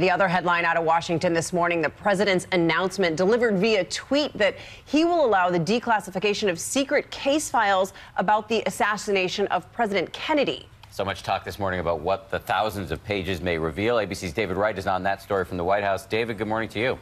The other headline out of Washington this morning, the president's announcement delivered via tweet that he will allow the declassification of secret case files about the assassination of President Kennedy. So much talk this morning about what the thousands of pages may reveal. ABC's David Wright is on that story from the White House. David, good morning to you.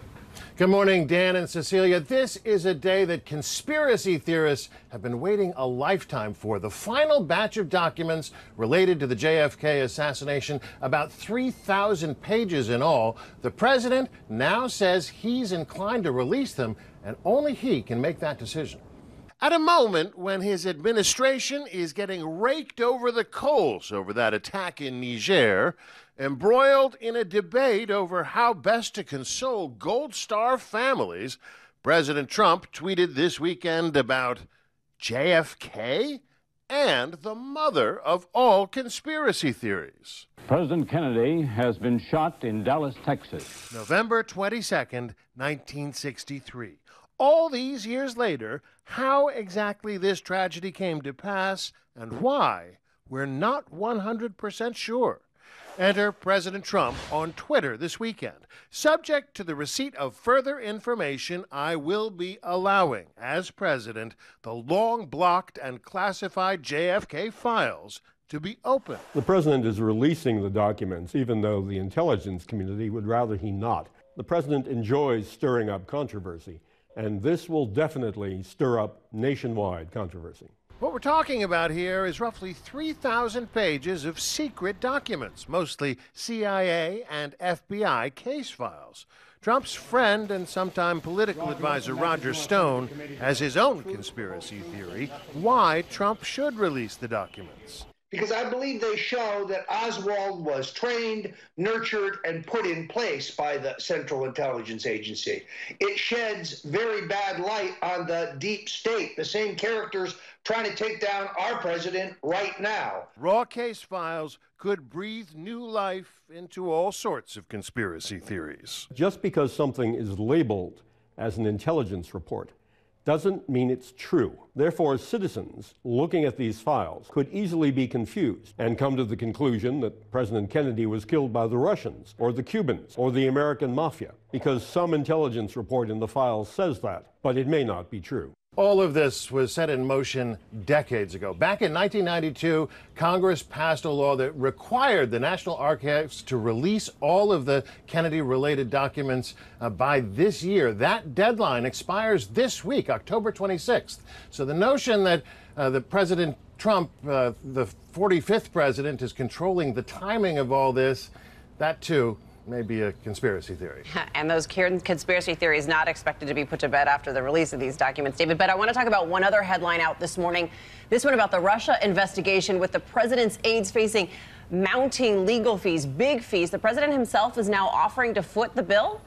Good morning, Dan and Cecilia. This is a day that conspiracy theorists have been waiting a lifetime for. The final batch of documents related to the JFK assassination, about 3,000 pages in all. The president now says he's inclined to release them, and only he can make that decision. At a moment when his administration is getting raked over the coals over that attack in Niger, embroiled in a debate over how best to console Gold Star families, President Trump tweeted this weekend about JFK and the mother of all conspiracy theories. President Kennedy has been shot in Dallas, Texas. November 22nd, 1963. All these years later, how exactly this tragedy came to pass and why, we're not 100% sure. Enter President Trump on Twitter this weekend. Subject to the receipt of further information, I will be allowing, as president, the long-blocked and classified JFK files to be opened. The president is releasing the documents, even though the intelligence community would rather he not. The president enjoys stirring up controversy, and this will definitely stir up nationwide controversy. What we're talking about here is roughly 3,000 pages of secret documents, mostly CIA and FBI case files. Trump's friend and sometime political advisor Roger Stone has his own conspiracy theory why Trump should release the documents. Because I believe they show that Oswald was trained, nurtured, and put in place by the Central Intelligence Agency. It sheds very bad light on the deep state, the same characters trying to take down our president right now. Raw case files could breathe new life into all sorts of conspiracy theories. Just because something is labeled as an intelligence report doesn't mean it's true. Therefore, citizens looking at these files could easily be confused and come to the conclusion that President Kennedy was killed by the Russians or the Cubans or the American mafia, because some intelligence report in the files says that, but it may not be true. All of this was set in motion decades ago. Back in 1992, Congress passed a law that required the National Archives to release all of the Kennedy-related documents by this year. That deadline expires this week, October 26th. So the notion that the President Trump, the 45th president, is controlling the timing of all this, that too may be a conspiracy theory. And those conspiracy theories not expected to be put to bed after the release of these documents, David. But I want to talk about one other headline out this morning. This one about the Russia investigation, with the president's aides facing mounting legal fees, big fees. The president himself is now offering to foot the bill.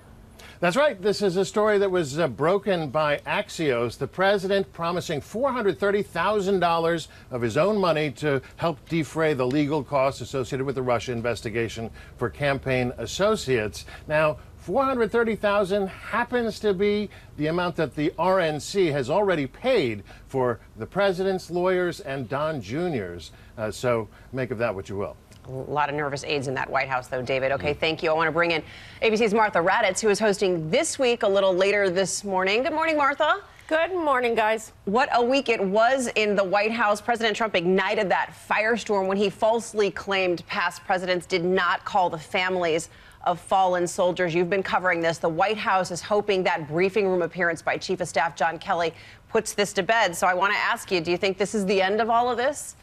That's right. This is a story that was broken by Axios. The president promising $430,000 of his own money to help defray the legal costs associated with the Russia investigation for campaign associates. Now, $430,000 happens to be the amount that the RNC has already paid for the president's lawyers and Don Jr.'s. So make of that what you will. A lot of nervous aides in that White House, though, David. Okay, thank you. I want to bring in ABC's Martha Raddatz, who is hosting This Week a little later this morning. Good morning, Martha. Good morning, guys. What a week it was in the White House. President Trump ignited that firestorm when he falsely claimed past presidents did not call the families of fallen soldiers. You've been covering this. The White House is hoping that briefing room appearance by Chief of Staff John Kelly puts this to bed. So I want to ask you, do you think this is the end of all of this?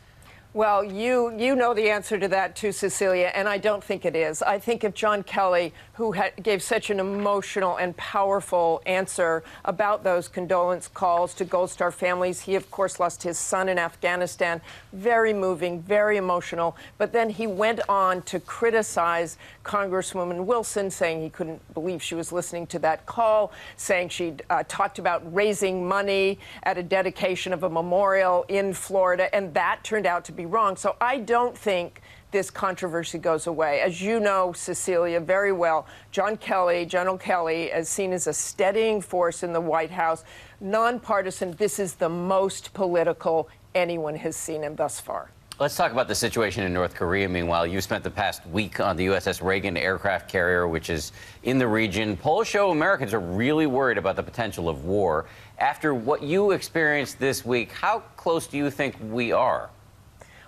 Well, you know the answer to that too, Cecilia, and I don't think it is. I think if John Kelly, who gave such an emotional and powerful answer about those condolence calls to Gold Star families, he, of course, lost his son in Afghanistan. Very moving, very emotional. But then he went on to criticize Congresswoman Wilson, saying he couldn't believe she was listening to that call, saying she'd talked about raising money at a dedication of a memorial in Florida, and that turned out to be wrong. So I don't think this controversy goes away. As you know, Cecilia, very well, John Kelly, General Kelly, is seen as a steadying force in the White House, nonpartisan. This is the most political anyone has seen him thus far. Let's talk about the situation in North Korea. Meanwhile, you spent the past week on the USS Reagan aircraft carrier, which is in the region. Polls show Americans are really worried about the potential of war. After what you experienced this week, how close do you think we are?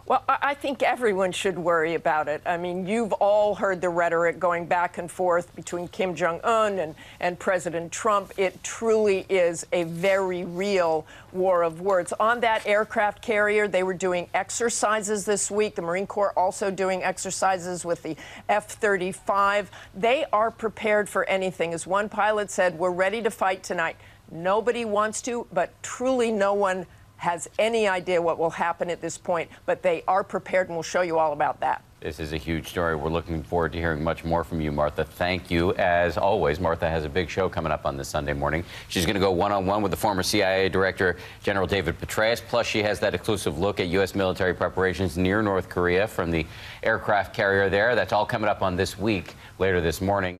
Well, I think everyone should worry about it. I mean, you've all heard the rhetoric going back and forth between Kim Jong-un and President Trump. It truly is a very real war of words. On that aircraft carrier, they were doing exercises this week. The Marine Corps also doing exercises with the F-35. They are prepared for anything. As one pilot said, we're ready to fight tonight. Nobody wants to, but truly no one has any idea what will happen at this point, but they are prepared, and we'll show you all about that. This is a huge story. We're looking forward to hearing much more from you, Martha. Thank you. As always, Martha has a big show coming up on this Sunday morning. She's going to go one-on-one with the former CIA Director, General David Petraeus. Plus, she has that exclusive look at U.S. military preparations near North Korea from the aircraft carrier there. That's all coming up on This Week later this morning.